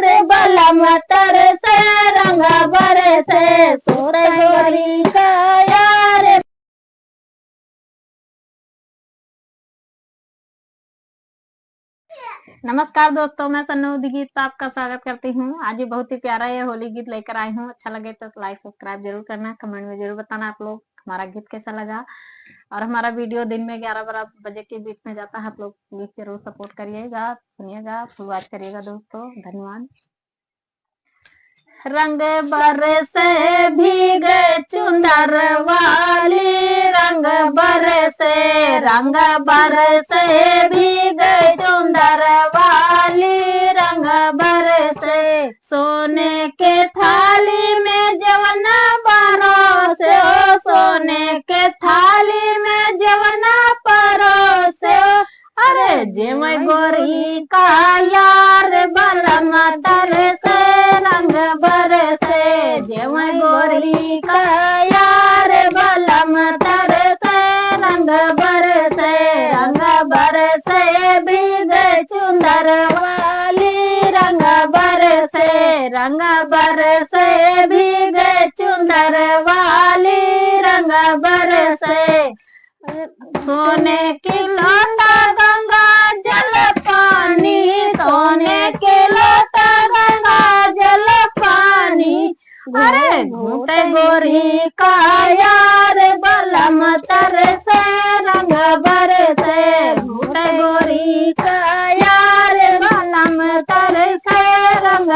बलम तरसे रंग बरसे सूत गोरी का यार। नमस्कार दोस्तों, मैं सन्नू गीत आपका स्वागत करती हूँ। आज ये बहुत ही प्यारा ये होली गीत लेकर आई हूँ। अच्छा लगे तो लाइक सब्सक्राइब जरूर करना, कमेंट में जरूर बताना आप लोग हमारा गीत कैसा लगा। और हमारा वीडियो दिन में 11-12 बजे के बीच में जाता है। आप लोग प्लीज जरूर सपोर्ट करिएगा, सुनिएगा, फुल वॉच करिएगा दोस्तों। धन्यवाद। रंग बरसे भीगे चुंदर वाली, रंग बरसे भीगे चुंदर वाली, रंग बरसे सोने के थाली में जवना परोसे, सोने के थाली में जवना परोसे। अरे जेवै गोरी का यार बलम तरसे रंग बरसे, जेवै गोरी का यार बलम तरसे रंग बरसे भीगे चुंदर वाली, रंग बरसे भीगे चुंदर वाली, रंग बरसे सोने की लोटा गंगा जल पानी, सोने के लोटा गंगा जल पानी। अरे घूटे गोरी का यार बलम तरसे रंग बरसे, घूटे गोरी का यार बलम तरसे रंग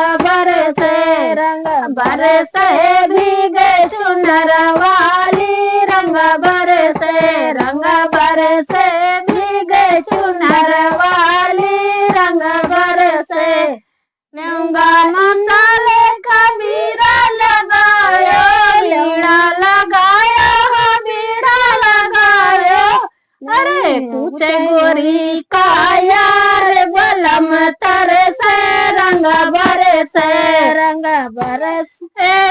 बरसे भीगे चुनर वाली, रंग बरसे भीगे चुनर वाली, रंग बरसे लूंगा मसाले का बीड़ा लगायो, बीड़ा लगायो हो बीड़ा लगायो। अरे पूछे गोरी का यार बलम तरसे रंग बरसे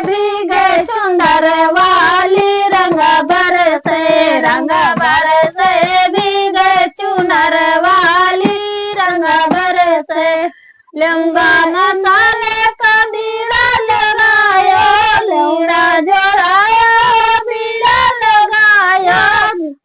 भीगे चुंदर वाली, रंग बरसे भीगे चुनर वाली, रंग बरसे लूंगा मसाले का बीड़ा लगायो, बीड़ा जोड़ायो बीड़ा लगायो।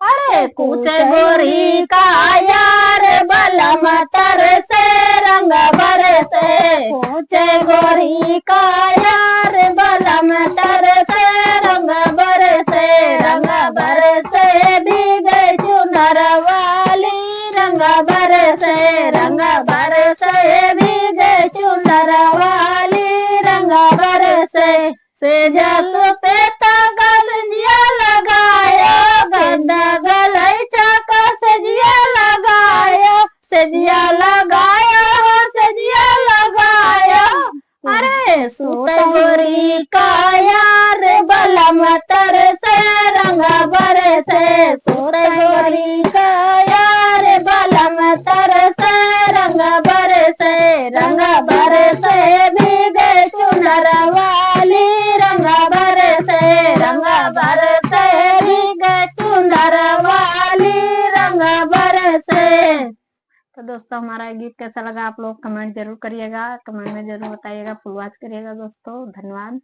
अरे पूछे गोरी का यार बलम तरसे रंग बरसे, पूछे गोरी का यार बलम तरसे रंग बरसे भीगे चुनर वाली, रंग बरसे भीगे चुनर वाली, रंग बरसे से जस पे गलिया लगायो, गंदा गलैचा का सजिया लगायो, सजिया लगायो हो सजिया लगायो। अरे सूत गोरी का यार बलम तरसे रंग बरसे, सूत गोरी का यार बलम तरसे रंग बरसे भीगे चुनर वाली, रंग बरसे भीगे चुनर वाली, रंग बरसे। तो दोस्तों हमारा गीत कैसा लगा आप लोग कमेंट जरूर करिएगा, कमेंट में जरूर बताइएगा, फुल वॉच करिएगा दोस्तों। धन्यवाद।